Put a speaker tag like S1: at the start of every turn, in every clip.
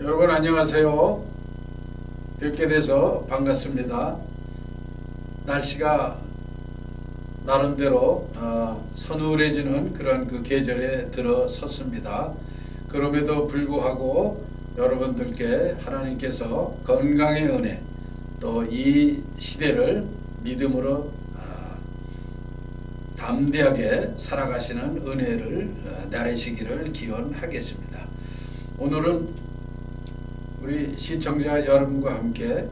S1: 여러분 안녕하세요. 뵙게 돼서 반갑습니다. 날씨가 나름대로 서늘해지는 그런 그 계절에 들어섰습니다. 그럼에도 불구하고 여러분들께 하나님께서 건강의 은혜, 또 이 시대를 믿음으로 담대하게 살아가시는 은혜를 나르시기를 기원하겠습니다. 오늘은 우리 시청자 여러분과 함께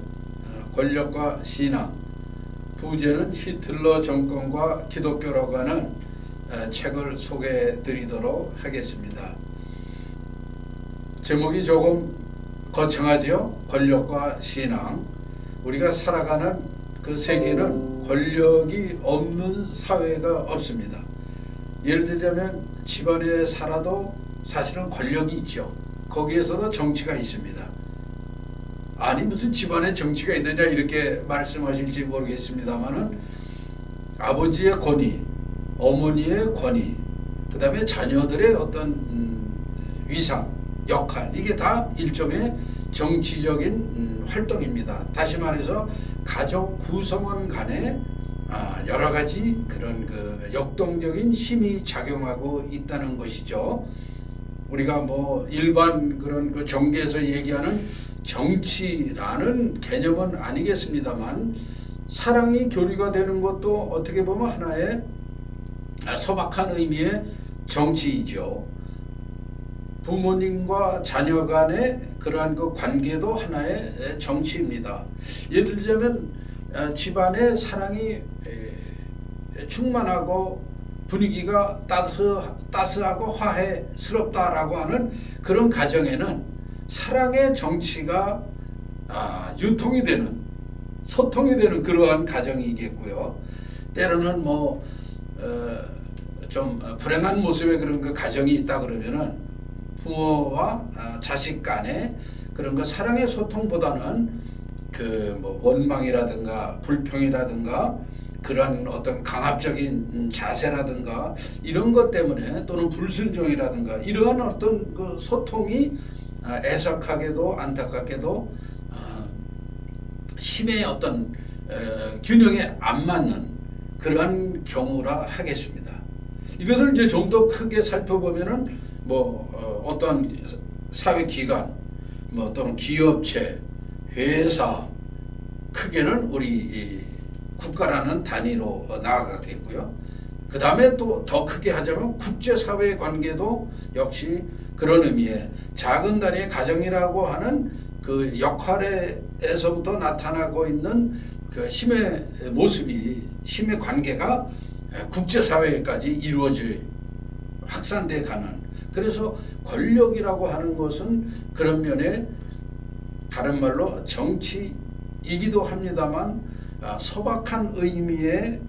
S1: 권력과 신앙, 부제는 히틀러 정권과 기독교라고 하는 책을 소개해 드리도록 하겠습니다. 제목이 조금 거창하지요? 권력과 신앙. 우리가 살아가는 그 세계는 권력이 없는 사회가 없습니다. 예를 들자면 집안에 살아도 사실은 권력이 있죠. 거기에서도 정치가 있습니다. 아니 무슨 집안에 정치가 있느냐 이렇게 말씀하실지 모르겠습니다만은 아버지의 권위, 어머니의 권위, 그 다음에 자녀들의 어떤 위상, 역할, 이게 다 일종의 정치적인 활동입니다. 다시 말해서 가족 구성원 간에 여러 가지 그런 그 역동적인 힘이 작용하고 있다는 것이죠. 우리가 뭐 일반 그런 그 정계에서 얘기하는 정치라는 개념은 아니겠습니다만 사랑이 교류가 되는 것도 어떻게 보면 하나의 소박한 의미의 정치이죠. 부모님과 자녀 간의 그러한 그 관계도 하나의 정치입니다. 예를 들자면 집안의 사랑이 충만하고 분위기가 따스하고 화해스럽다라고 하는 그런 가정에는 사랑의 정치가 유통이 되는, 소통이 되는 그러한 가정이겠고요. 때로는 좀 불행한 모습의 그런 그 가정이 있다 그러면은 부모와 자식 간의 그런 그 사랑의 소통보다는 그 뭐 원망이라든가 불평이라든가 그런 어떤 강압적인 자세라든가 이런 것 때문에 또는 불순종이라든가 이러한 어떤 그 소통이 애석하게도 안타깝게도 힘의 어떤 균형에 안 맞는 그러한 경우라 하겠습니다. 이거를 이제 좀 더 크게 살펴보면은 어떤 사회기관, 또는 기업체, 회사, 크게는 우리 국가라는 단위로 나아가겠고요. 그 다음에 또 더 크게 하자면 국제사회 관계도 역시 그런 의미의 작은 단위의 가정이라고 하는 그 역할에서부터 나타나고 있는 그 힘의 모습이, 힘의 관계가 국제사회까지 이루어져 확산돼 가는, 그래서 권력이라고 하는 것은 그런 면에 다른 말로 정치이기도 합니다만 소박한 의미의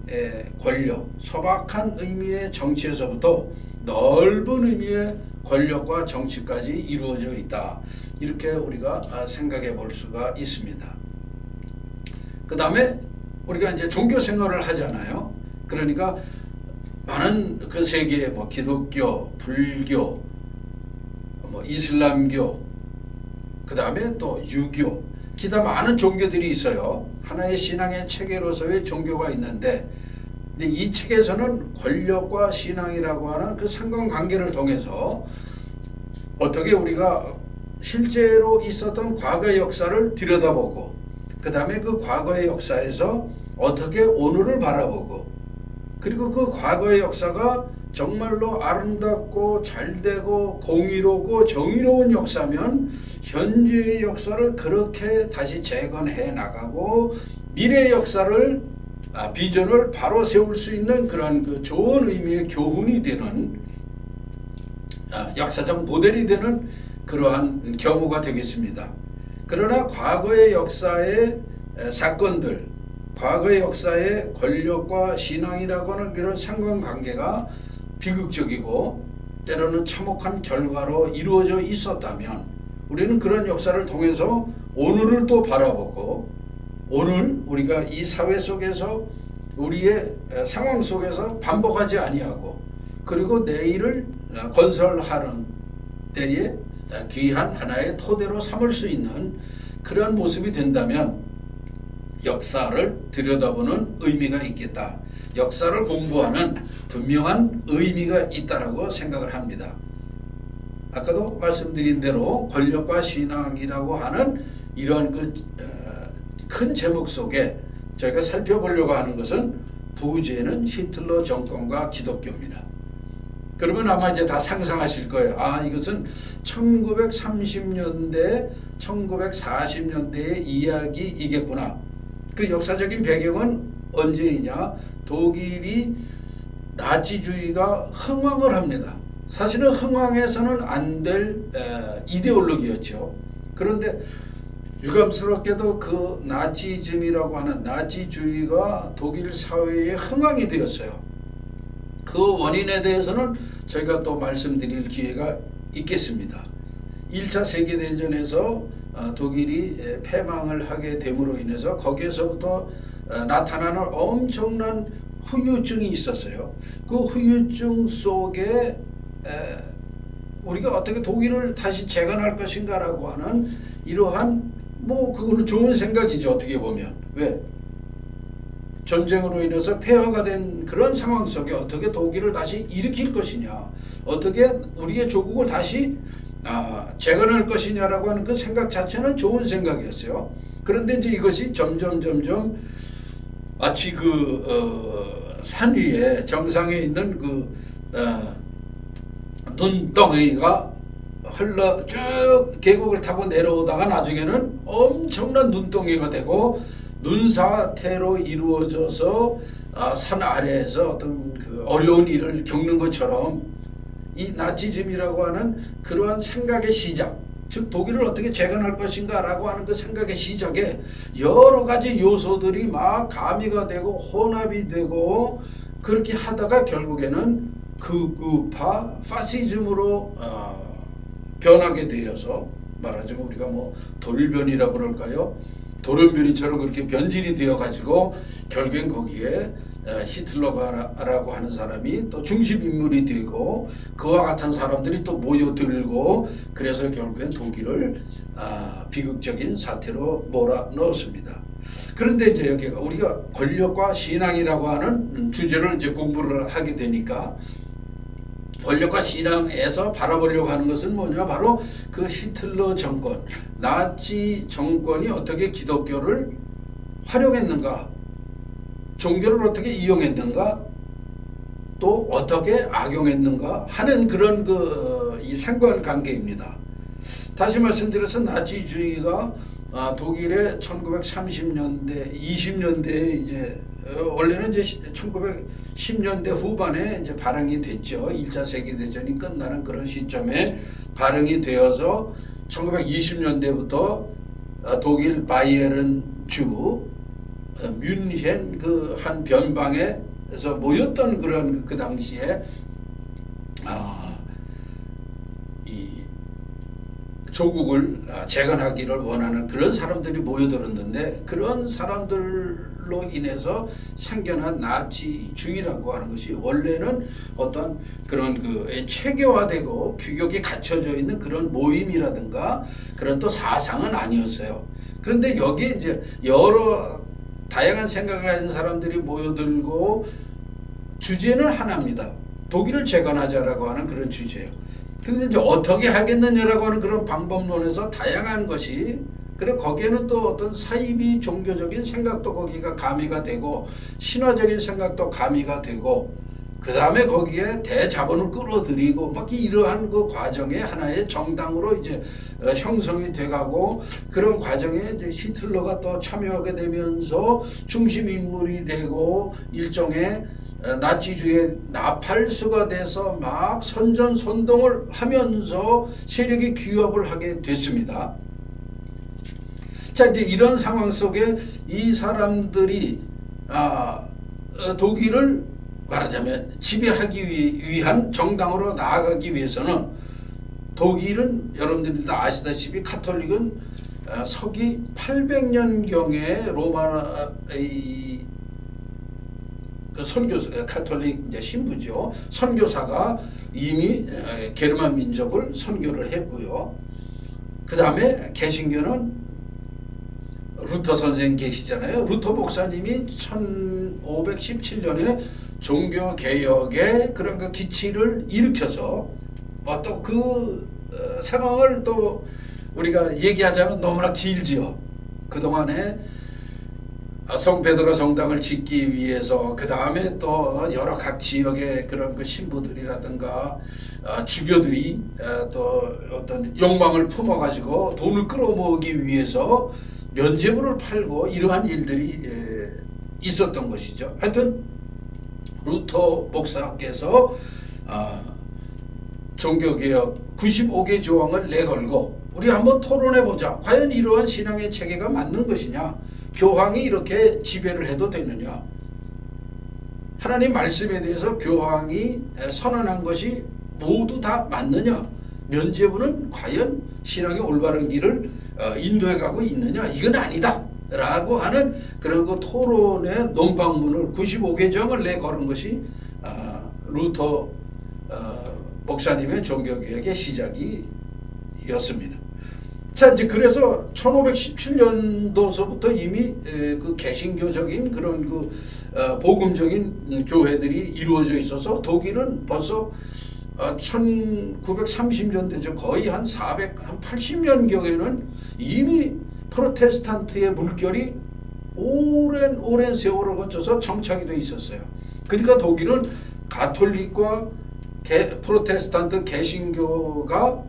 S1: 권력, 소박한 의미의 정치에서부터 넓은 의미의 권력과 정치까지 이루어져 있다. 이렇게 우리가 생각해 볼 수가 있습니다. 그 다음에 우리가 이제 종교 생활을 하잖아요. 그러니까 많은 그 세계에 기독교, 불교, 이슬람교, 그 다음에 또 유교, 기타 많은 종교들이 있어요. 하나의 신앙의 체계로서의 종교가 있는데, 근데 이 책에서는 권력과 신앙이라고 하는 그 상관관계를 통해서 어떻게 우리가 실제로 있었던 과거의 역사를 들여다보고, 그 다음에 그 과거의 역사에서 어떻게 오늘을 바라보고, 그리고 그 과거의 역사가 정말로 아름답고 잘되고 공의롭고 정의로운 역사면 현재의 역사를 그렇게 다시 재건해 나가고 미래의 역사를 비전을 바로 세울 수 있는 그런 그 좋은 의미의 교훈이 되는 역사적 모델이 되는 그러한 경우가 되겠습니다. 그러나 과거의 역사의 사건들, 과거의 역사의 권력과 신앙이라고 하는 그런 상관관계가 비극적이고 때로는 참혹한 결과로 이루어져 있었다면 우리는 그런 역사를 통해서 오늘을 또 바라보고 오늘 우리가 이 사회 속에서 우리의 상황 속에서 반복하지 아니하고 그리고 내일을 건설하는 때에 귀한 하나의 토대로 삼을 수 있는 그런 모습이 된다면 역사를 들여다보는 의미가 있겠다. 역사를 공부하는 분명한 의미가 있다라고 생각을 합니다. 아까도 말씀드린 대로 권력과 신앙이라고 하는 이러한 큰 제목 속에 저희가 살펴보려고 하는 것은 부제는 히틀러 정권과 기독교입니다. 그러면 아마 이제 다 상상하실 거예요. 아, 이것은 1930년대, 1940년대의 이야기이겠구나. 그 역사적인 배경은 언제이냐? 독일이 나치주의가 흥왕을 합니다. 사실은 흥왕해서는 안 될 이데올로기였죠. 그런데 유감스럽게도 그 나치즘이라고 하는 나치주의가 독일 사회에 흥왕이 되었어요. 그 원인에 대해서는 저희가 또 말씀드릴 기회가 있겠습니다. 1차 세계대전에서 독일이 패망을 하게 됨으로 인해서 거기에서부터 나타나는 엄청난 후유증이 있었어요. 그 후유증 속에 우리가 어떻게 독일을 다시 재건할 것인가라고 하는 이러한 그거는 좋은 생각이죠. 어떻게 보면. 왜? 전쟁으로 인해서 폐허가 된 그런 상황 속에 어떻게 독일을 다시 일으킬 것이냐, 어떻게 우리의 조국을 다시 재건할 것이냐라고 하는 그 생각 자체는 좋은 생각이었어요. 그런데 이제 이것이 점점 마치 산 위에 정상에 있는 눈덩이가 흘러 쭉 계곡을 타고 내려오다가 나중에는 엄청난 눈덩이가 되고 눈사태로 이루어져서 산 아래에서 어떤 어려운 일을 겪는 것처럼 이 나치즘이라고 하는 그러한 생각의 시작, 즉 독일을 어떻게 재건할 것인가 라고 하는 그 생각의 시작에 여러 가지 요소들이 막 가미가 되고 혼합이 되고 그렇게 하다가 결국에는 극우파 파시즘으로 변하게 되어서 말하자면 우리가 돌변이라고 그럴까요? 돌연변이처럼 그렇게 변질이 되어 가지고 결국엔 거기에 히틀러라고 하는 사람이 또 중심 인물이 되고 그와 같은 사람들이 또 모여들고 그래서 결국엔 독일을 비극적인 사태로 몰아넣었습니다. 그런데 이제 여기가 우리가 권력과 신앙이라고 하는 주제를 이제 공부를 하게 되니까 권력과 신앙에서 바라보려고 하는 것은 뭐냐? 바로 그 히틀러 정권, 나치 정권이 어떻게 기독교를 활용했는가, 종교를 어떻게 이용했는가, 또 어떻게 악용했는가 하는 그런 이 상관관계입니다. 다시 말씀드려서 나치주의가 독일의 1930년대, 20년대에 이제 원래는 이제 1910년대 후반에 이제 발흥이 됐죠. 1차 세계대전이 끝나는 그런 시점에 발흥이 되어서 1920년대부터 독일 바이에른 주 뮌헨 한 변방에서 모였던 그런 그 당시에 이 조국을 재건하기를 원하는 그런 사람들이 모여들었는데 그런 사람들로 인해서 생겨난 나치주의라고 하는 것이 원래는 어떤 그런 체계화되고 규격이 갖춰져 있는 그런 모임이라든가 그런 또 사상은 아니었어요. 그런데 여기에 이제 여러 다양한 생각을 가진 사람들이 모여들고 주제는 하나입니다. 독일을 재건하자라고 하는 그런 주제예요. 그런데 이제 어떻게 하겠느냐라고 하는 그런 방법론에서 다양한 것이 그래 거기에는 또 어떤 사이비 종교적인 생각도 거기가 가미가 되고 신화적인 생각도 가미가 되고 그 다음에 거기에 대자본을 끌어들이고 막 이러한 그 과정에 하나의 정당으로 이제 형성이 돼가고 그런 과정에 이제 히틀러가 또 참여하게 되면서 중심 인물이 되고 일종의 나치주의 나팔수가 돼서 막 선전선동을 하면서 세력이 규합을 하게 됐습니다. 자, 이제 이런 상황 속에 이 사람들이 독일을 말하자면 지배하기 위한 정당으로 나아가기 위해서는 독일은 여러분들이 다 아시다시피 카톨릭은 서기 800년경에 로마의 선교사, 카톨릭 이제 신부죠. 선교사가 이미 게르만 민족을 선교를 했고요. 그 다음에 개신교는 루터 선생 계시잖아요. 루터 목사님이 1517년에 종교 개혁의 그런 그 기치를 일으켜서 또 그 상황을 또 우리가 얘기하자면 너무나 길지요. 그동안에 성베드로 성당을 짓기 위해서 그 다음에 또 여러 각 지역의 그런 그 신부들이라든가 주교들이 또 어떤 욕망을 품어가지고 돈을 끌어모으기 위해서 면죄부를 팔고 이러한 일들이 있었던 것이죠. 하여튼 루터 목사께서 종교개혁 95개 조항을 내걸고 우리 한번 토론해보자. 과연 이러한 신앙의 체계가 맞는 것이냐? 교황이 이렇게 지배를 해도 되느냐? 하나님 말씀에 대해서 교황이 선언한 것이 모두 다 맞느냐? 면죄부는 과연 신앙의 올바른 길을 인도해 가고 있느냐? 이건 아니다 라고 하는 그런 그 토론의 논방문을 95개 조항을 내걸은 것이 루터 목사님의 종교개혁의 시작이었습니다. 자, 이제 그래서 1517년도서부터 이미 그 개신교적인 그런 그 복음적인 교회들이 이루어져 있어서 독일은 벌써 1930년대죠. 거의 한 80년경에는 이미 프로테스탄트의 물결이 오랜 세월을 거쳐서 정착이 돼 있었어요. 그러니까 독일은 가톨릭과 프로테스탄트 개신교가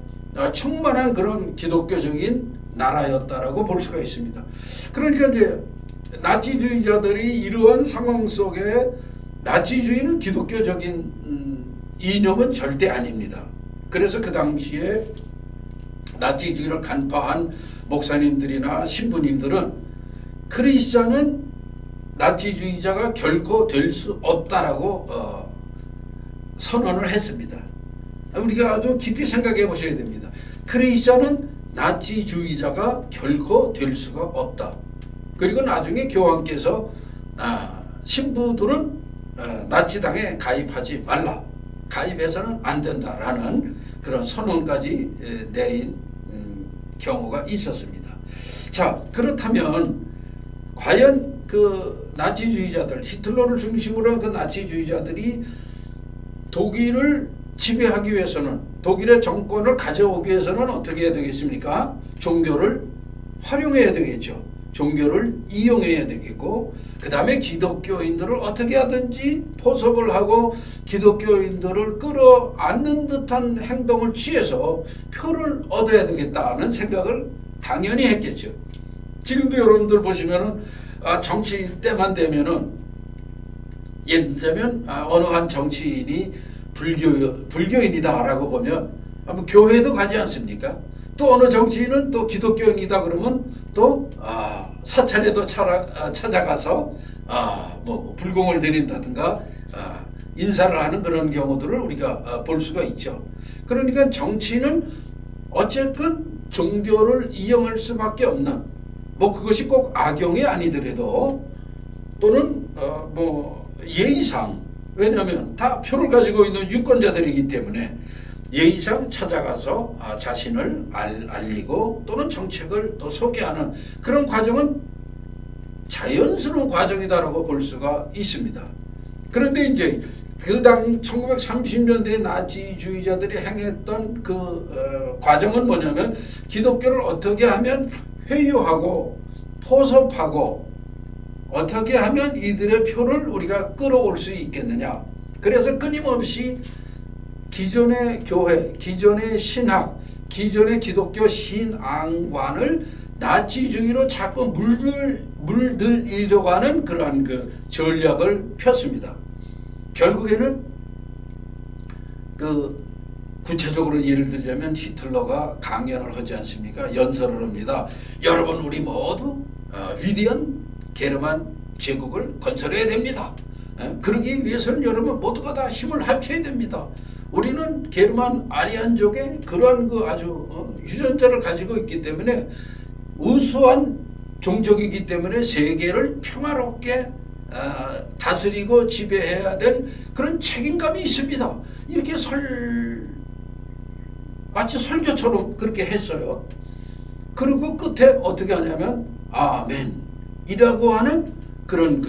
S1: 충만한 그런 기독교적인 나라였다라고 볼 수가 있습니다. 그러니까 이제 나치주의자들이 이러한 상황 속에 나치주의는 기독교적인 이념은 절대 아닙니다. 그래서 그 당시에 나치주의를 간파한 목사님들이나 신부님들은 크리스찬은 나치주의자가 결코 될 수 없다라고 선언을 했습니다. 우리가 아주 깊이 생각해 보셔야 됩니다. 크리스찬은 나치주의자가 결코 될 수가 없다. 그리고 나중에 교황께서 신부들은 나치당에 가입하지 말라. 가입해서는 안 된다라는 그런 선언까지 내린 경우가 있었습니다. 자, 그렇다면 과연 그 나치주의자들, 히틀러를 중심으로 한 그 나치주의자들이 독일을 지배하기 위해서는, 독일의 정권을 가져오기 위해서는 어떻게 해야 되겠습니까? 종교를 활용해야 되겠죠. 종교를 이용해야 되겠고, 그 다음에 기독교인들을 어떻게 하든지 포섭을 하고 기독교인들을 끌어안는 듯한 행동을 취해서 표를 얻어야 되겠다는 생각을 당연히 했겠죠. 지금도 여러분들 보시면은 정치 때만 되면은, 예를 들자면 어느 한 정치인이 불교인이다라고 보면 교회도 가지 않습니까? 또 어느 정치인은 또 기독교인이다 그러면 또 사찰에도 찾아가서 뭐 불공을 드린다든가 인사를 하는 그런 경우들을 우리가 볼 수가 있죠. 그러니까 정치는 어쨌든 종교를 이용할 수밖에 없는, 뭐 그것이 꼭 악용이 아니더라도 또는 뭐 예의상, 왜냐하면 다 표를 가지고 있는 유권자들이기 때문에 예의상 찾아가서 자신을 알리고 또는 정책을 또 소개하는 그런 과정은 자연스러운 과정이다라고 볼 수가 있습니다. 그런데 이제 그 당 1930년대 나치주의자들이 행했던 그 과정은 뭐냐면, 기독교를 어떻게 하면 회유하고 포섭하고 어떻게 하면 이들의 표를 우리가 끌어올 수 있겠느냐. 그래서 끊임없이 기존의 교회, 기존의 신학, 기존의 기독교 신앙관을 나치주의로 자꾸 물들이려고 하는 그러한 그 전략을 폈습니다. 결국에는 그 구체적으로 예를 들자면 히틀러가 강연을 하지 않습니까? 연설을 합니다. 여러분, 우리 모두 위대한 게르만 제국을 건설해야 됩니다. 그러기 위해서는 여러분 모두가 다 힘을 합쳐야 됩니다. 우리는 게르만 아리안족의 그러한 그 아주 유전자를 가지고 있기 때문에 우수한 종족이기 때문에 세계를 평화롭게 다스리고 지배해야 될 그런 책임감이 있습니다. 이렇게 마치 설교처럼 그렇게 했어요. 그리고 끝에 어떻게 하냐면 아멘이라고 하는 그런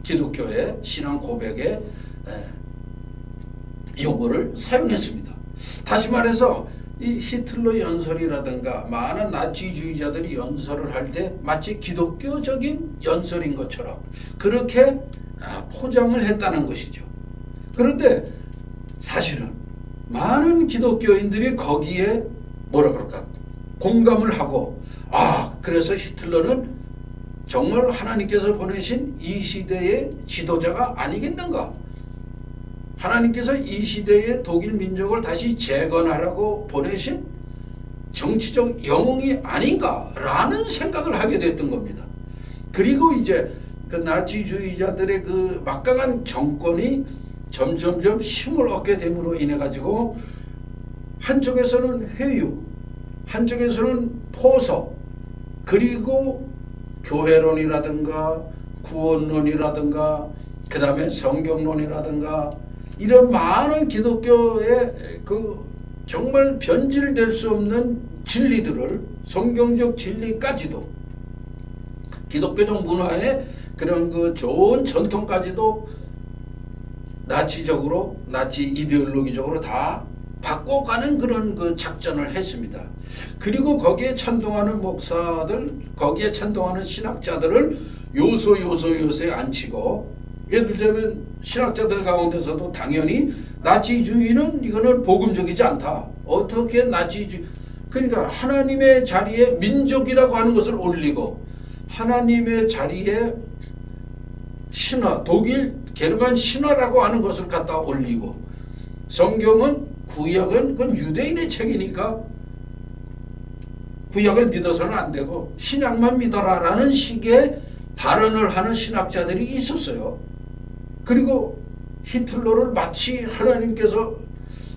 S1: 기독교의 신앙 고백의 용어를 사용했습니다. 다시 말해서 이 히틀러 연설이라든가 많은 나치주의자들이 연설을 할 때 마치 기독교적인 연설인 것처럼 그렇게 포장을 했다는 것이죠. 그런데 사실은 많은 기독교인들이 거기에 뭐라 그럴까 공감을 하고 그래서 히틀러는 정말 하나님께서 보내신 이 시대의 지도자가 아니겠는가, 하나님께서 이 시대의 독일 민족을 다시 재건하라고 보내신 정치적 영웅이 아닌가라는 생각을 하게 됐던 겁니다. 그리고 이제 그 나치주의자들의 그 막강한 정권이 점점점 힘을 얻게 됨으로 인해 가지고 한쪽에서는 회유, 한쪽에서는 포석, 그리고 교회론이라든가 구원론이라든가 그 다음에 성경론이라든가 이런 많은 기독교의 정말 변질될 수 없는 진리들을, 성경적 진리까지도, 기독교적 문화의 그런 좋은 전통까지도 나치 이데올로기적으로 다 바꿔가는 그런 작전을 했습니다. 그리고 거기에 찬동하는 목사들, 거기에 찬동하는 신학자들을 요소에 앉히고, 예를 들자면 신학자들 가운데서도 당연히 나치주의는 이거는 복음적이지 않다. 어떻게 그러니까 하나님의 자리에 민족이라고 하는 것을 올리고, 하나님의 자리에 신화, 독일 게르만 신화라고 하는 것을 갖다 올리고, 성경은 구약은 그건 유대인의 책이니까 구약을 믿어서는 안 되고 신약만 믿어라라는 식의 발언을 하는 신학자들이 있었어요. 그리고 히틀러를 마치 하나님께서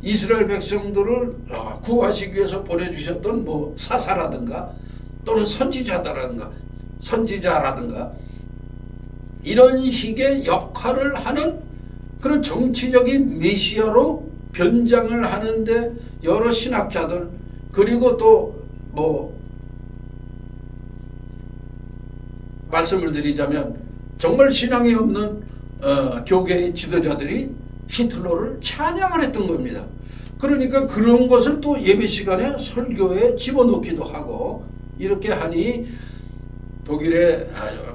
S1: 이스라엘 백성들을 구하시기 위해서 보내주셨던 사사라든가 또는 선지자라든가 이런 식의 역할을 하는 그런 정치적인 메시아로 변장을 하는데 여러 신학자들, 그리고 또 말씀을 드리자면 정말 신앙이 없는 교계의 지도자들이 히틀러를 찬양을 했던 겁니다. 그러니까 그런 것을 또 예배 시간에 설교에 집어넣기도 하고, 이렇게 하니 독일의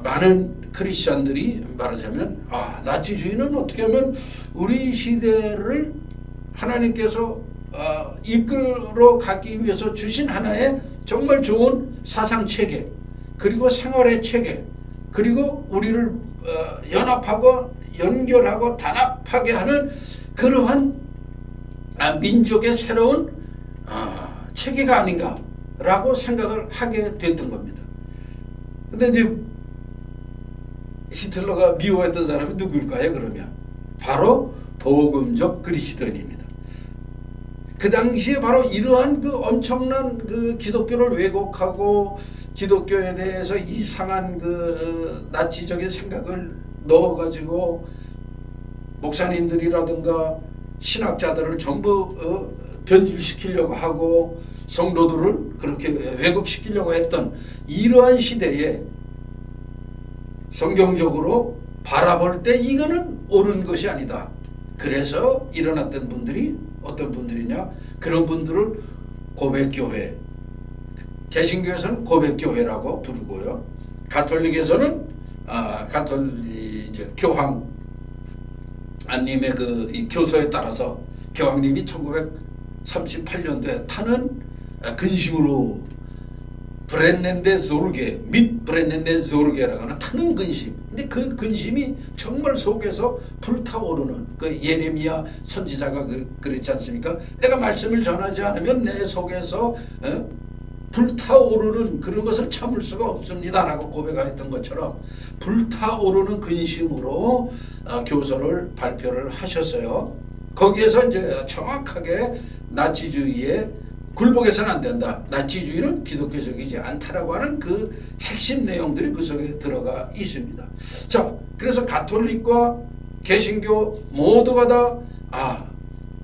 S1: 많은 크리스찬들이 말하자면 나치주의는 어떻게 하면 우리 시대를 하나님께서 이끌어 가기 위해서 주신 하나의 정말 좋은 사상 체계, 그리고 생활의 체계, 그리고 우리를 연합하고 연결하고 단합하게 하는 그러한 민족의 새로운 체계가 아닌가라고 생각을 하게 됐던 겁니다. 근데 이제 히틀러가 미워했던 사람이 누구일까요? 그러면 바로 복음적 그리스도인입니다. 그 당시에 바로 이러한 엄청난 기독교를 왜곡하고 기독교에 대해서 이상한 나치적인 생각을 넣어가지고 목사님들이라든가 신학자들을 전부 변질시키려고 하고 성도들을 그렇게 왜곡시키려고 했던 이러한 시대에 성경적으로 바라볼 때 이거는 옳은 것이 아니다. 그래서 일어났던 분들이 어떤 분들이냐? 그런 분들을 고백교회, 개신교에서는 고백교회라고 부르고요. 가톨릭에서는 교황 안님의 이 교서에 따라서 교황님이 1938년도에 타는 근심으로 브렌넨데 조르게 라고 하는 타는 근심. 근데 그 근심이 정말 속에서 불타오르는 예레미야 선지자가 그랬지 않습니까? 내가 말씀을 전하지 않으면 내 속에서 불타오르는 그런 것을 참을 수가 없습니다라고 고백했던 것처럼 불타오르는 근심으로 교서를 발표를 하셨어요. 거기에서 이제 정확하게 나치주의의 굴복해서는 안 된다. 나치주의는 기독교적이지 않다라고 하는 그 핵심 내용들이 그 속에 들어가 있습니다. 자, 그래서 가톨릭과 개신교 모두가 다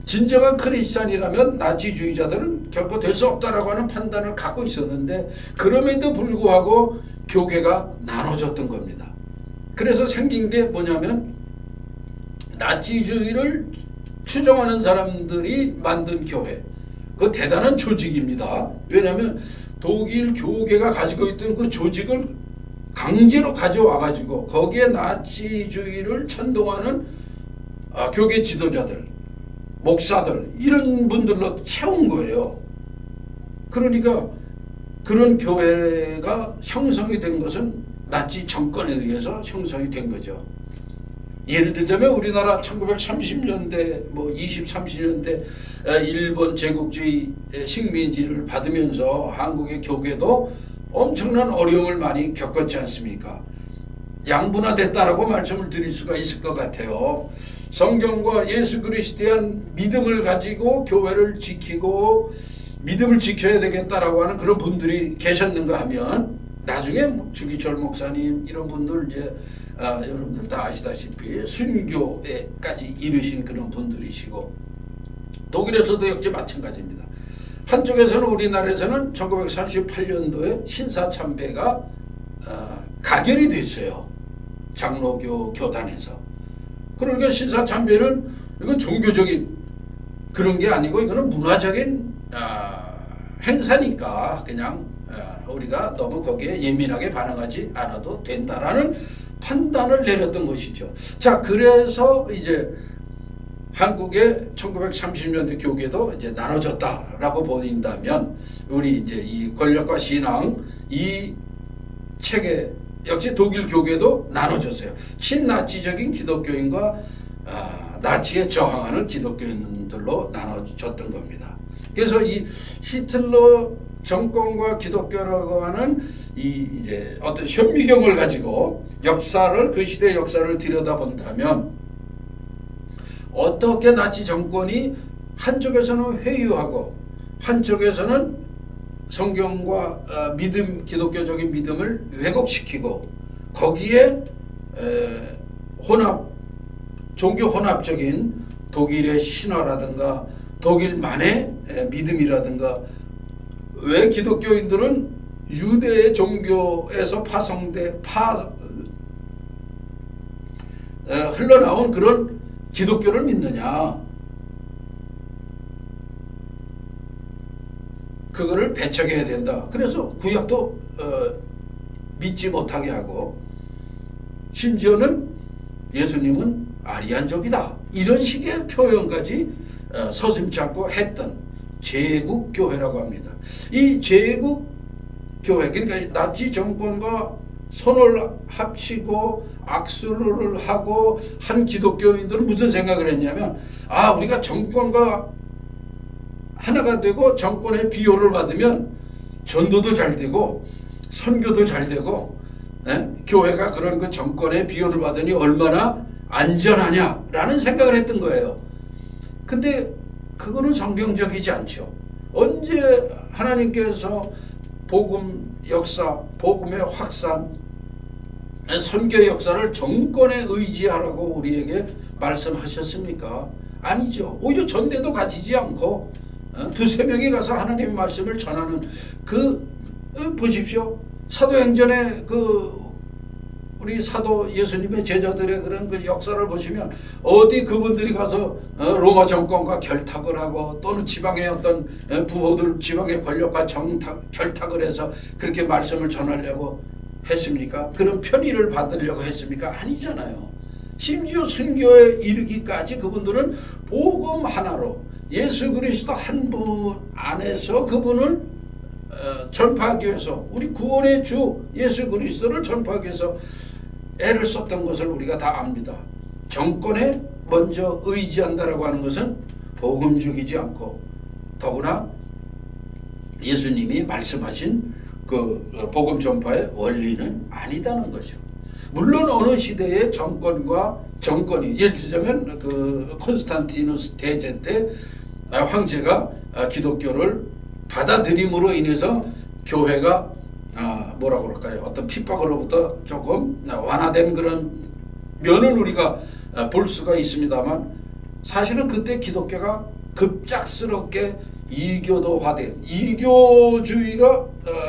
S1: 진정한 크리스찬이라면 나치주의자들은 결코 될 수 없다라고 하는 판단을 갖고 있었는데, 그럼에도 불구하고 교계가 나눠졌던 겁니다. 그래서 생긴 게 뭐냐면 나치주의를 추종하는 사람들이 만든 교회, 그 대단한 조직입니다. 왜냐하면 독일 교계가 가지고 있던 그 조직을 강제로 가져와 가지고 거기에 나치주의를 찬동하는 교계 지도자들, 목사들, 이런 분들로 채운 거예요. 그러니까 그런 교회가 형성이 된 것은 나치 정권에 의해서 형성이 된 거죠. 예를 들자면 우리나라 1930년대, 20, 30년대 일본 제국주의 식민지를 받으면서 한국의 교계도 엄청난 어려움을 많이 겪었지 않습니까? 양분화됐다라고 말씀을 드릴 수가 있을 것 같아요. 성경과 예수 그리스도에 대한 믿음을 가지고 교회를 지키고 믿음을 지켜야 되겠다라고 하는 그런 분들이 계셨는가 하면, 나중에 주기철 목사님 이런 분들 이제 여러분들 다 아시다시피 순교에까지 이르신 그런 분들이시고, 독일에서도 역시 마찬가지입니다. 한쪽에서는 우리나라에서는 1938년도에 신사참배가 가결이 됐어요. 장로교 교단에서. 그러니까 신사참배는 이건 종교적인 그런 게 아니고 이거는 문화적인 행사니까 그냥 우리가 너무 거기에 예민하게 반응하지 않아도 된다라는 판단을 내렸던 것이죠. 자, 그래서 이제 한국의 1930년대 교계도 이제 나눠졌다라고 보인다면, 우리 이제 이 권력과 신앙 이 체계 역시 독일 교계도 나눠졌어요. 친나치적인 기독교인과 나치에 저항하는 기독교인들로 나눠졌던 겁니다. 그래서 이 히틀러 정권과 기독교라고 하는 이제 어떤 현미경을 가지고 역사를, 그 시대의 역사를 들여다본다면, 어떻게 나치 정권이 한쪽에서는 회유하고 한쪽에서는 성경과 믿음, 기독교적인 믿음을 왜곡시키고 거기에 종교 혼합적인 독일의 신화라든가 독일만의 믿음이라든가, 왜 기독교인들은 유대의 종교에서 흘러나온 그런 기독교를 믿느냐, 그거를 배척해야 된다. 그래서 구약도 믿지 못하게 하고, 심지어는 예수님은 아리안족이다, 이런 식의 표현까지 서슴지 않고 했던 제국교회라고 합니다. 이 제국교회, 그러니까 나치 정권과 손을 합치고 악수를 하고 한 기독교인들은 무슨 생각을 했냐면, 우리가 정권과 하나가 되고 정권의 비호를 받으면 전도도 잘 되고 선교도 잘 되고, 교회가 그런 그 정권의 비호를 받으니 얼마나 안전하냐라는 생각을 했던 거예요. 근데 그거는 성경적이지 않죠. 언제 하나님께서 복음 역사, 복음의 확산, 선교 역사를 정권에 의지하라고 우리에게 말씀하셨습니까? 아니죠. 오히려 전대도 가지지 않고 두세 명이 가서 하나님의 말씀을 전하는 보십시오. 사도행전에 우리 사도 예수님의 제자들의 그런 그 역사를 보시면, 어디 그분들이 가서 로마 정권과 결탁을 하고 또는 지방의 어떤 부호들, 지방의 권력과 결탁을 해서 그렇게 말씀을 전하려고 했습니까? 그런 편의를 받으려고 했습니까? 아니잖아요. 심지어 순교에 이르기까지 그분들은 복음 하나로 예수 그리스도 한 분 안에서 그분을 전파하기 위해서, 우리 구원의 주 예수 그리스도를 전파하기 위해서 애를 썼던 것을 우리가 다 압니다. 정권에 먼저 의지한다라고 하는 것은 복음적이지 않고, 더구나 예수님이 말씀하신 그 복음 전파의 원리는 아니다는 거죠. 물론 어느 시대의 정권이, 예를 들자면 그 콘스탄티누스 대제 때 황제가 기독교를 받아들임으로 인해서 교회가 뭐라 그럴까요? 어떤 핍박으로부터 조금 완화된 그런 면은 우리가 볼 수가 있습니다만, 사실은 그때 기독교가 급작스럽게 이교도화된, 이교주의가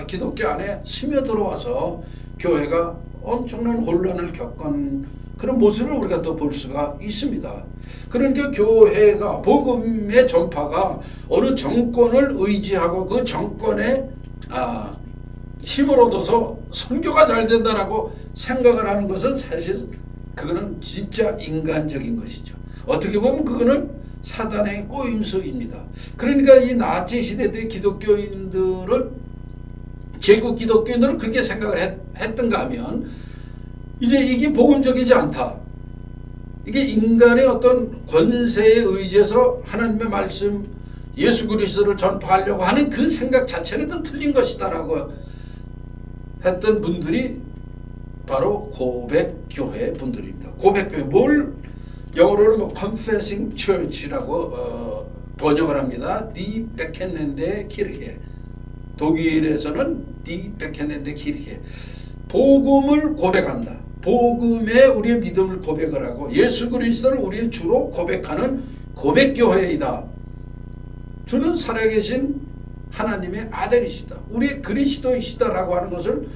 S1: 기독교 안에 스며들어와서 교회가 엄청난 혼란을 겪은 그런 모습을 우리가 또 볼 수가 있습니다. 그러니까 교회가, 복음의 전파가 어느 정권을 의지하고 그 정권에 힘을 얻어서 선교가 잘 된다라고 생각을 하는 것은 사실 그거는 진짜 인간적인 것이죠. 어떻게 보면 그거는 사단의 꼬임수입니다. 그러니까 이 나치 시대 때 기독교인들을, 제국 기독교인들은 그렇게 생각을 했던가 하면, 이제 이게 복음적이지 않다. 이게 인간의 어떤 권세에 의지해서 하나님의 말씀, 예수 그리스도를 전파하려고 하는 그 생각 자체는 그건 틀린 것이다라고 했던 분들이 바로 고백교회 분들입니다. 고백교회, 뭘 영어로는 뭐 Confessing Church라고 번역을 합니다. Die Bekennende Kirche. 독일에서는 Die Bekennende Kirche. 복음을 고백한다. 복음에 우리의 믿음을 고백을 하고 예수 그리스도를 우리의 주로 고백하는 고백교회이다. 주는 살아계신 하나님의 아들이시다. 우리의 그리스도이시다라고 하는 것을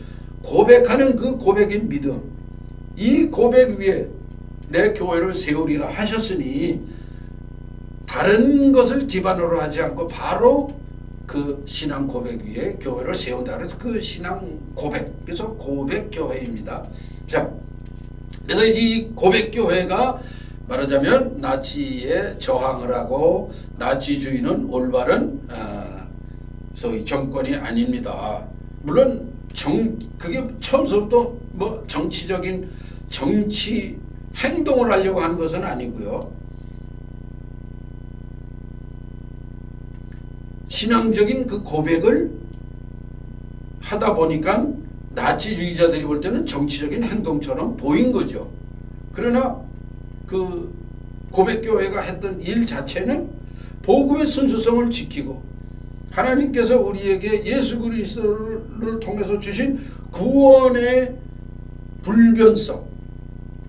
S1: 고백하는 그 고백인 믿음. 이 고백 위에 내 교회를 세우리라 하셨으니 다른 것을 기반으로 하지 않고 바로 그 신앙 고백 위에 교회를 세운다. 그래서 그 신앙 고백, 그래서 고백교회입니다. 자, 그래서 이 고백교회가 말하자면 나치에 저항을 하고 나치주의는 올바른 소위 정권이 아닙니다. 물론 그게 처음부터 뭐 정치적인 정치 행동을 하려고 하는 것은 아니고요. 신앙적인 그 고백을 하다 보니까 나치주의자들이 볼 때는 정치적인 행동처럼 보인 거죠. 그러나 그 고백교회가 했던 일 자체는 복음의 순수성을 지키고 하나님께서 우리에게 예수 그리스도를 통해서 주신 구원의 불변성,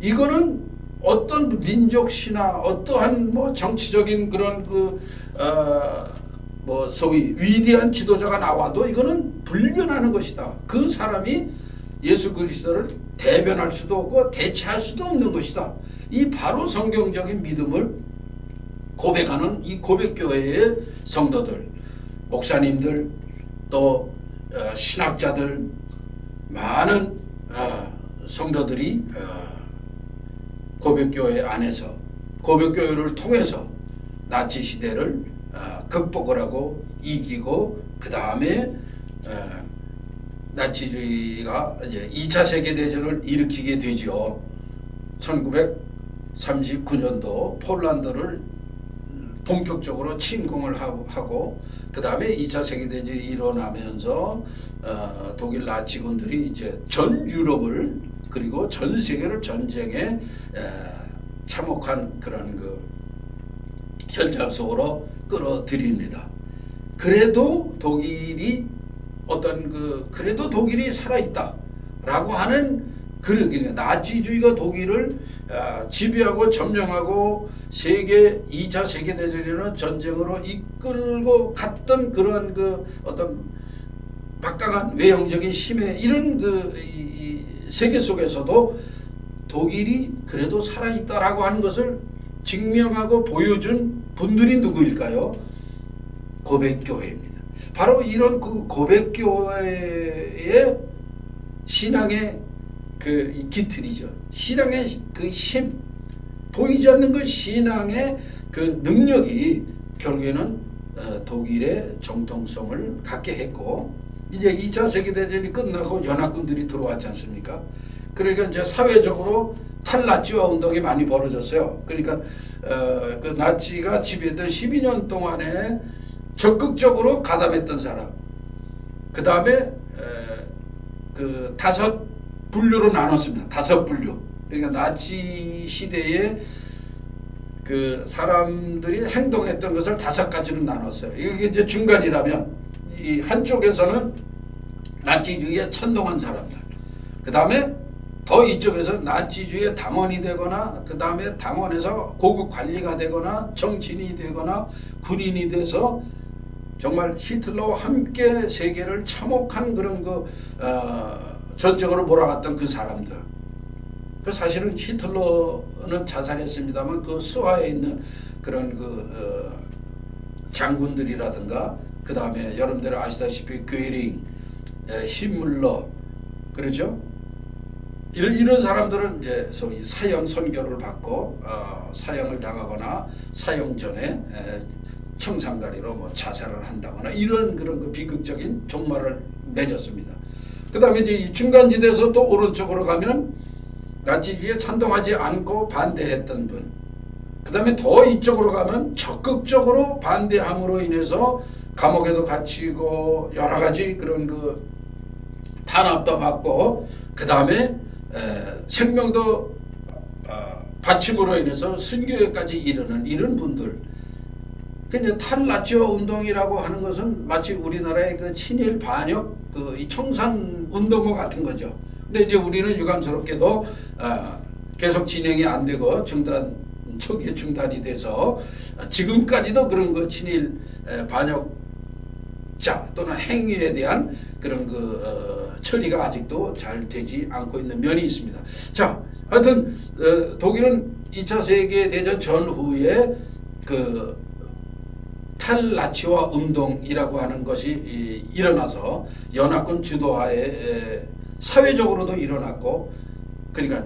S1: 이거는 어떤 민족 신화, 어떠한 뭐 정치적인 그런 뭐 소위 위대한 지도자가 나와도 이거는 불변하는 것이다. 그 사람이 예수 그리스도를 대변할 수도 없고 대체할 수도 없는 것이다. 이 바로 성경적인 믿음을 고백하는 이 고백교회의 성도들, 목사님들, 또 신학자들, 많은 성도들이 고백교회 안에서, 고백교회를 통해서 나치 시대를 극복을 하고 이기고, 그 다음에 나치주의가 이제 2차 세계대전을 일으키게 되죠. 1939년도 폴란드를 본격적으로 침공을 하고 그 다음에 2차 세계대전이 일어나면서 독일 나치군들이 이제 전 유럽을 그리고 전 세계를 전쟁에 참혹한 그런 그 현장 속으로 끌어들입니다. 그래도 독일이 그래도 독일이 살아있다라고 하는 그러기는 나치주의가 독일을 지배하고 점령하고 2차 세계대전이라는 전쟁으로 이끌고 갔던 그런 그 어떤 막강한 외형적인 힘의 이런 이 세계 속에서도 독일이 그래도 살아있다라고 하는 것을 증명하고 보여준 분들이 누구일까요? 고백교회입니다. 바로 이런 그 고백교회의 신앙의 그 기틀이죠. 신앙의 그 힘, 보이지 않는 그 신앙의 그 능력이 결국에는 독일의 정통성을 갖게 했고, 이제 2차 세계대전이 끝나고 연합군들이 들어왔지 않습니까? 그러니까 이제 사회적으로 탈나치화 운동이 많이 벌어졌어요. 그러니까 그 나치가 지배했던 12년 동안에 적극적으로 가담했던 사람, 그 다음에 그 5분류로 나눴습니다. 5분류. 그러니까 나치 시대에 그 사람들이 행동했던 것을 5가지로 나눴어요. 이게 이제 중간이라면 이 한쪽에서는 나치주의에 찬동한 사람들, 그 다음에 더 이쪽에서 나치주의의 당원이 되거나 그 다음에 당원에서 고급 관리가 되거나 정치인이 되거나 군인이 돼서 정말 히틀러와 함께 세계를 참혹한 그런 전쟁으로 몰아갔던 그 사람들. 그 사실은 히틀러는 자살했습니다만 그 수하에 있는 그런 장군들이라든가 그 다음에 여러분들 아시다시피 괴링, 히물러, 그렇죠? 이런 사람들은 이제 소위 사형 선고를 받고 사형을 당하거나 사형 전에 청산가리로 뭐 자살을 한다거나 이런 그런 그 비극적인 종말을 맺었습니다. 그 다음에 이제 이 중간지대에서 또 오른쪽으로 가면 나치주의에 찬동하지 않고 반대했던 분, 그 다음에 더 이쪽으로 가면 적극적으로 반대함으로 인해서 감옥에도 갇히고 여러 가지 그런 그 탄압도 받고 그 다음에 생명도 바침으로 인해서 순교에까지 이르는 이런 분들. 그러니까 탈나치화 운동이라고 하는 것은 마치 우리나라의 그 친일 반역 이 청산 운동과 같은 거죠. 근데 이제 우리는 유감스럽게도 계속 진행이 안 되고 초기에 중단이 돼서 지금까지도 그런 그 친일 반역자 또는 행위에 대한 그런 처리가 아직도 잘 되지 않고 있는 면이 있습니다. 자, 하여튼 독일은 2차 세계대전 전후에 그 탈나치화 운동이라고 하는 것이 일어나서 연합군 주도하에 사회적으로도 일어났고, 그러니까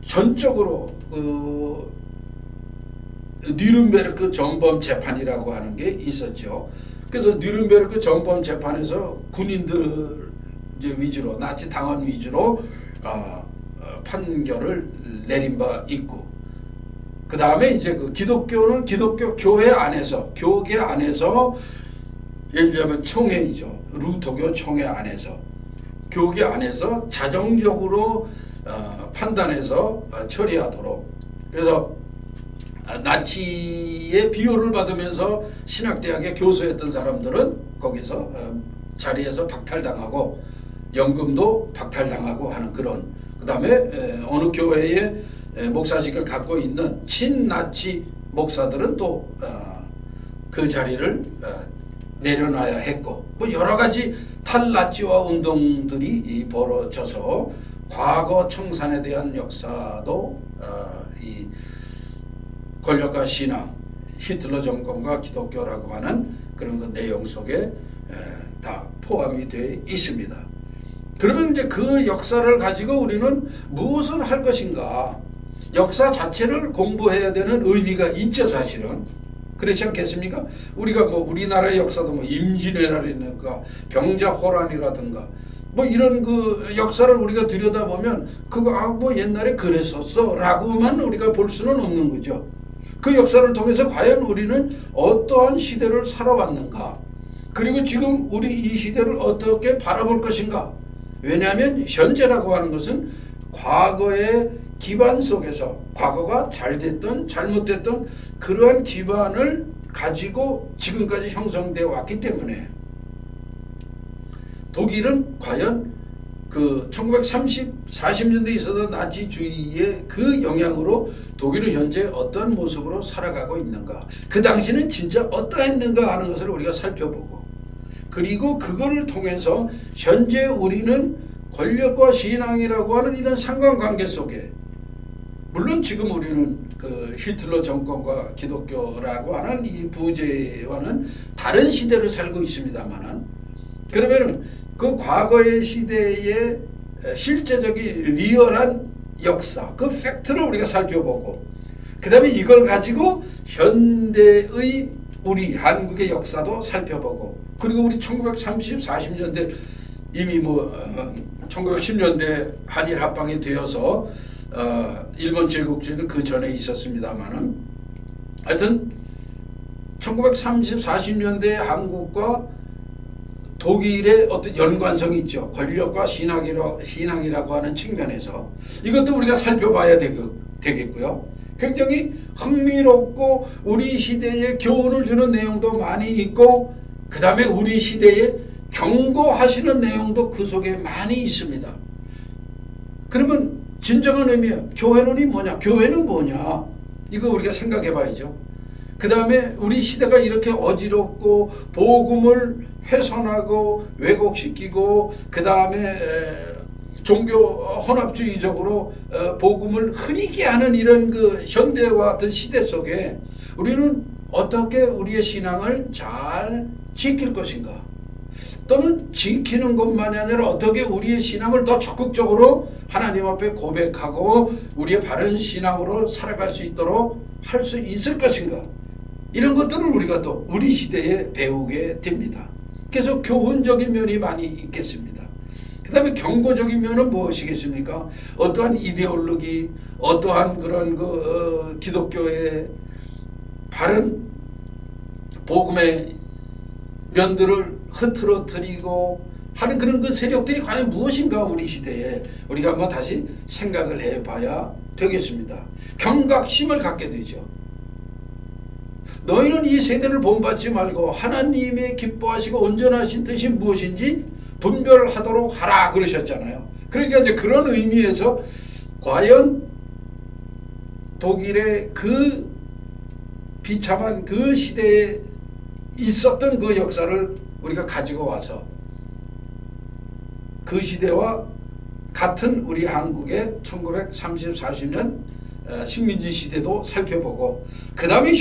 S1: 전적으로 뉘른베르크 전범 재판이라고 하는 게 있었죠. 그래서 뉘른베르크 전범 재판에서 군인들 이제 위주로 나치 당원 위주로 판결을 내린 바 있고, 그 다음에 이제 그 기독교는 기독교 교회 안에서 교계 안에서 예를 들자면 총회이죠. 루터교 총회 안에서 교계 안에서 자정적으로 판단해서 처리하도록. 그래서 나치의 비호를 받으면서 신학대학에 교수했던 사람들은 거기서 자리에서 박탈당하고 연금도 박탈당하고 하는 그런, 그 다음에 어느 교회에 목사직을 갖고 있는 친나치 목사들은 또 그 자리를 내려놔야 했고, 뭐 여러 가지 탈나치화 운동들이 벌어져서 과거 청산에 대한 역사도 이 권력과 신앙, 히틀러 정권과 기독교라고 하는 그런 그 내용 속에 다 포함이 되어 있습니다. 그러면 이제 그 역사를 가지고 우리는 무엇을 할 것인가? 역사 자체를 공부해야 되는 의미가 있죠, 사실은. 그렇지 않겠습니까? 우리가 뭐 우리나라의 역사도 뭐 임진왜란이라든가 병자호란이라든가 뭐 이런 그 역사를 우리가 들여다보면 그거 뭐 옛날에 그랬었어 라고만 우리가 볼 수는 없는 거죠. 그 역사를 통해서 과연 우리는 어떠한 시대를 살아왔는가, 그리고 지금 우리 이 시대를 어떻게 바라볼 것인가. 왜냐하면 현재라고 하는 것은 과거의 기반 속에서 과거가 잘 됐던 잘못됐던 그러한 기반을 가지고 지금까지 형성되어 왔기 때문에 독일은 과연 그 40년대에 있었던 나치주의의 그 영향으로 독일은 현재 어떤 모습으로 살아가고 있는가, 그 당시는 진짜 어떠했는가 하는 것을 우리가 살펴보고, 그리고 그거를 통해서 현재 우리는 권력과 신앙이라고 하는 이런 상관관계 속에, 물론 지금 우리는 그 히틀러 정권과 기독교라고 하는 이 부재와는 다른 시대를 살고 있습니다만은, 그러면은 그 과거의 시대의 실제적인 리얼한 역사, 그 팩트를 우리가 살펴보고, 그 다음에 이걸 가지고 현대의 우리 한국의 역사도 살펴보고, 그리고 우리 1930, 40년대 이미 뭐 1910년대 한일 합방이 되어서 일본 제국주의는 그 전에 있었습니다만은, 하여튼 1930, 40년대 한국과 독일의 어떤 연관성이 있죠. 권력과 신앙이라고 하는 측면에서 이것도 우리가 살펴봐야 되겠고요. 굉장히 흥미롭고 우리 시대에 교훈을 주는 내용도 많이 있고, 그 다음에 우리 시대에 경고하시는 내용도 그 속에 많이 있습니다. 그러면 진정한 의미야. 교회론이 뭐냐? 교회는 뭐냐? 이거 우리가 생각해 봐야죠. 그 다음에 우리 시대가 이렇게 어지럽고 복음을 훼손하고 왜곡시키고 그 다음에 종교 혼합주의적으로 복음을 흐리게 하는 이런 그 현대와 같은 시대 속에 우리는 어떻게 우리의 신앙을 잘 지킬 것인가? 또는 지키는 것만이 아니라 어떻게 우리의 신앙을 더 적극적으로 하나님 앞에 고백하고 우리의 바른 신앙으로 살아갈 수 있도록 할 수 있을 것인가? 이런 것들을 우리가 또 우리 시대에 배우게 됩니다. 그래서 교훈적인 면이 많이 있겠습니다. 그 다음에 경고적인 면은 무엇이겠습니까? 어떠한 이데올로기, 어떠한 그런 기독교의 바른 복음의 면들을 흐트러뜨리고 하는 그런 그 세력들이 과연 무엇인가 우리 시대에 우리가 한번 다시 생각을 해봐야 되겠습니다. 경각심을 갖게 되죠. 너희는 이 세대를 본받지 말고 하나님의 기뻐하시고 온전하신 뜻이 무엇인지 분별하도록 하라 그러셨잖아요. 그러니까 이제 그런 의미에서 과연 독일의 그 비참한 그 시대에 있었던 그 역사를 우리가 가지고 와서 그 시대와 같은 우리 한국의 1930, 40년 식민지 시대도 살펴보고 그 다음에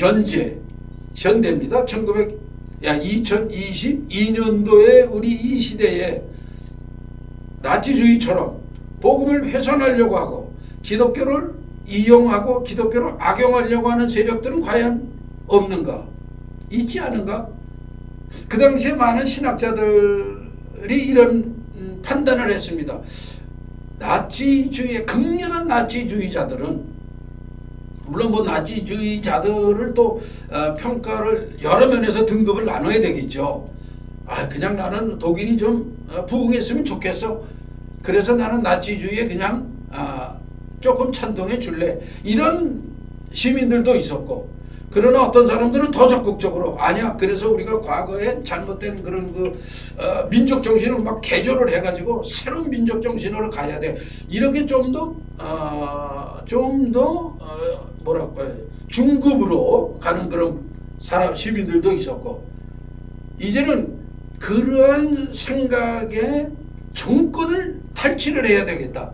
S1: 현대입니다. 2022년도에 우리 이 시대에 나치주의처럼 복음을 훼손하려고 하고 기독교를 이용하고 기독교를 악용하려고 하는 세력들은 과연 없는가? 있지 않은가? 그 당시에 많은 신학자들이 이런 판단을 했습니다. 나치주의의 극렬한 나치주의자들은 물론 뭐 나치주의자들을 또 평가를 여러 면에서 등급을 나눠야 되겠죠. 그냥 나는 독일이 좀 부흥했으면 좋겠어. 그래서 나는 나치주의에 그냥 조금 찬동해 줄래. 이런 시민들도 있었고, 그러나 어떤 사람들은 더 적극적으로 아니야. 그래서 우리가 과거에 잘못된 그런 민족 정신을 막 개조를 해가지고 새로운 민족 정신으로 가야 돼. 이렇게 좀 더 중급으로 가는 그런 시민들도 있었고, 이제는 그러한 생각에 정권을 탈취를 해야 되겠다.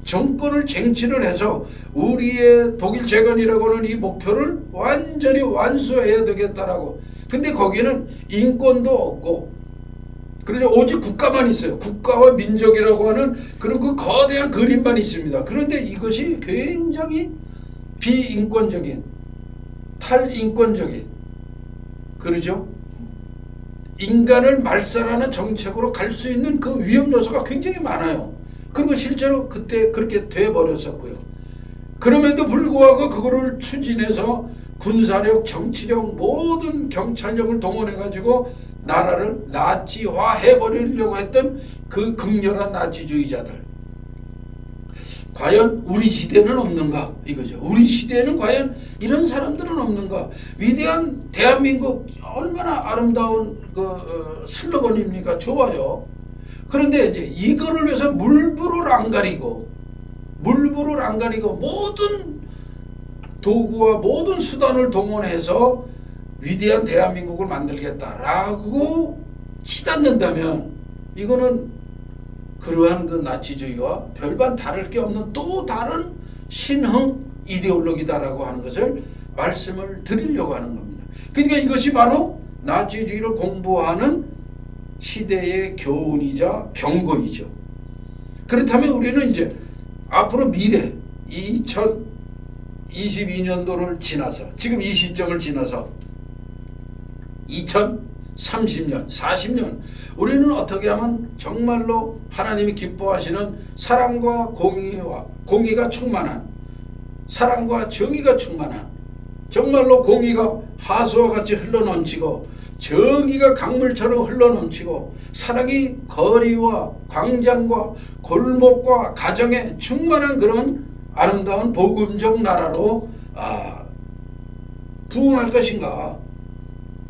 S1: 정권을 쟁취를 해서 우리의 독일 재건이라고 하는 이 목표를 완전히 완수해야 되겠다라고. 근데 거기는 인권도 없고, 그래서 오직 국가만 있어요. 국가와 민족이라고 하는 그런 그 거대한 그림만 있습니다. 그런데 이것이 굉장히 비인권적인, 탈인권적인, 그러죠? 인간을 말살하는 정책으로 갈 수 있는 그 위험 요소가 굉장히 많아요. 그리고 실제로 그때 그렇게 돼버렸었고요. 그럼에도 불구하고 그거를 추진해서 군사력, 정치력, 모든 경찰력을 동원해가지고 나라를 나치화해버리려고 했던 그 극렬한 나치주의자들. 과연 우리 시대는 없는가? 이거죠. 우리 시대에는 과연 이런 사람들은 없는가? 위대한 대한민국 얼마나 아름다운 슬로건입니까? 좋아요. 그런데 이제 이거를 위해서 물불을 안 가리고 모든 도구와 모든 수단을 동원해서 위대한 대한민국을 만들겠다라고 치닫는다면 이거는 그러한 그 나치주의와 별반 다를 게 없는 또 다른 신흥 이데올로기다라고 하는 것을 말씀을 드리려고 하는 겁니다. 그러니까 이것이 바로 나치주의를 공부하는 시대의 교훈이자 경고이죠. 그렇다면 우리는 이제 앞으로 미래 2022년도를 지나서 지금 이 시점을 지나서 2030년, 40년 우리는 어떻게 하면 정말로 하나님이 기뻐하시는 사랑과 공의가 충만한, 사랑과 정의가 충만한, 정말로 공의가 하수와 같이 흘러넘치고 정의가 강물처럼 흘러넘치고 사랑이 거리와 광장과 골목과 가정에 충만한 그런 아름다운 복음적 나라로 부흥할 것인가?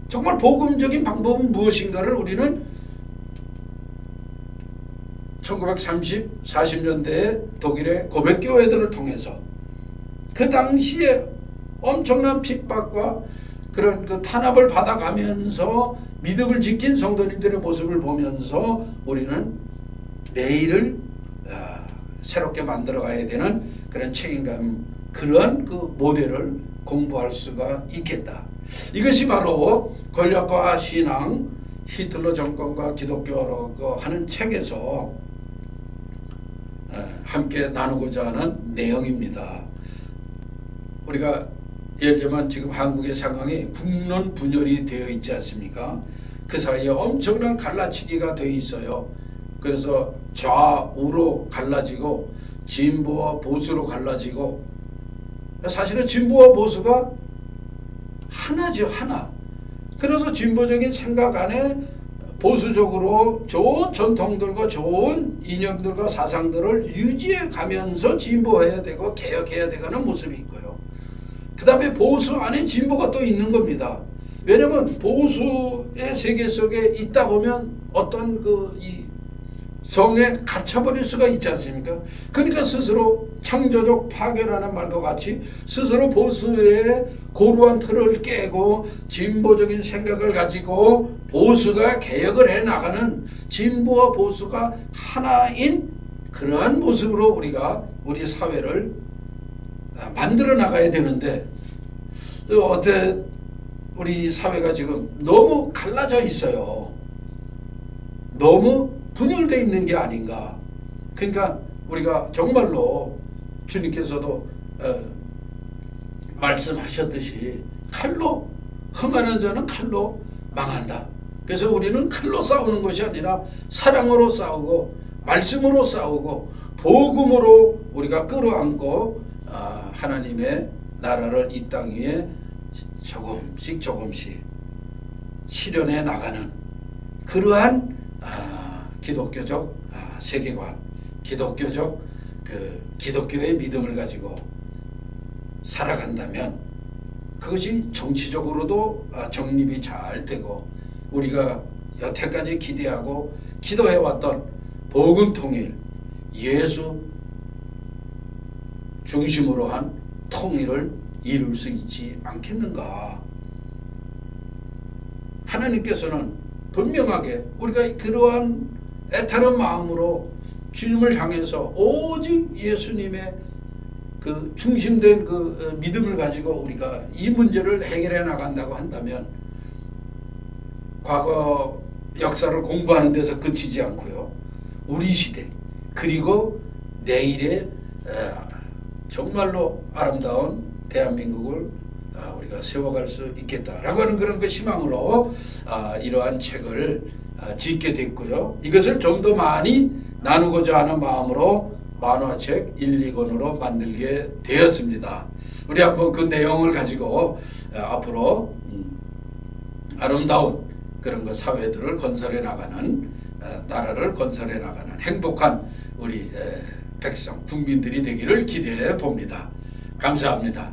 S1: 정말 복음적인 방법은 무엇인가를 우리는 1930, 40년대에 독일의 고백교회들을 통해서 그 당시에 엄청난 핍박과 그런 그 탄압을 받아가면서 믿음을 지킨 성도님들의 모습을 보면서 우리는 내일을 새롭게 만들어 가야 되는 그런 책임감, 그런 그 모델을 공부할 수가 있겠다. 이것이 바로 권력과 신앙, 히틀러 정권과 기독교라고 하는 책에서 함께 나누고자 하는 내용입니다. 우리가 예를 들면 지금 한국의 상황이 국론 분열이 되어 있지 않습니까? 그 사이에 엄청난 갈라치기가 되어 있어요. 그래서 좌우로 갈라지고 진보와 보수로 갈라지고, 사실은 진보와 보수가 하나죠, 하나. 그래서 진보적인 생각 안에 보수적으로 좋은 전통들과 좋은 이념들과 사상들을 유지해 가면서 진보해야 되고 개혁해야 되는 모습이 있고요. 그 다음에 보수 안에 진보가 또 있는 겁니다. 왜냐하면 보수의 세계 속에 있다 보면 어떤 이 성에 갇혀버릴 수가 있지 않습니까? 그러니까 스스로 창조적 파괴라는 말과 같이 스스로 보수의 고루한 틀을 깨고 진보적인 생각을 가지고 보수가 개혁을 해나가는, 진보와 보수가 하나인 그러한 모습으로 우리가 우리 사회를 만들어 나가야 되는데, 어때 우리 사회가 지금 너무 갈라져 있어요. 너무 분열되어 있는 게 아닌가. 그러니까 우리가 정말로 주님께서도 말씀하셨듯이 칼로 흥하는 자는 칼로 망한다. 그래서 우리는 칼로 싸우는 것이 아니라 사랑으로 싸우고 말씀으로 싸우고 복음으로 우리가 끌어안고 하나님의 나라를 이 땅 위에 조금씩 실현해 나가는 그러한 기독교적 세계관, 기독교적 기독교의 믿음을 가지고 살아간다면 그것이 정치적으로도 정립이 잘 되고, 우리가 여태까지 기대하고 기도해왔던 복음 통일, 예수 중심으로 한 통일을 이룰 수 있지 않겠는가. 하나님께서는 분명하게 우리가 그러한 애타는 마음으로 주님을 향해서 오직 예수님의 그 중심된 그 믿음을 가지고 우리가 이 문제를 해결해 나간다고 한다면 과거 역사를 공부하는 데서 그치지 않고요, 우리 시대 그리고 내일의 정말로 아름다운 대한민국을 우리가 세워갈 수 있겠다라고 하는 그런 그 희망으로 이러한 책을 짓게 됐고요. 이것을 좀 더 많이 나누고자 하는 마음으로 만화책 1, 2권으로 만들게 되었습니다. 우리 한번 그 내용을 가지고 앞으로 아름다운 그런 그 사회들을 건설해 나가는, 나라를 건설해 나가는 행복한 우리 백성, 국민들이 되기를 기대해 봅니다. 감사합니다.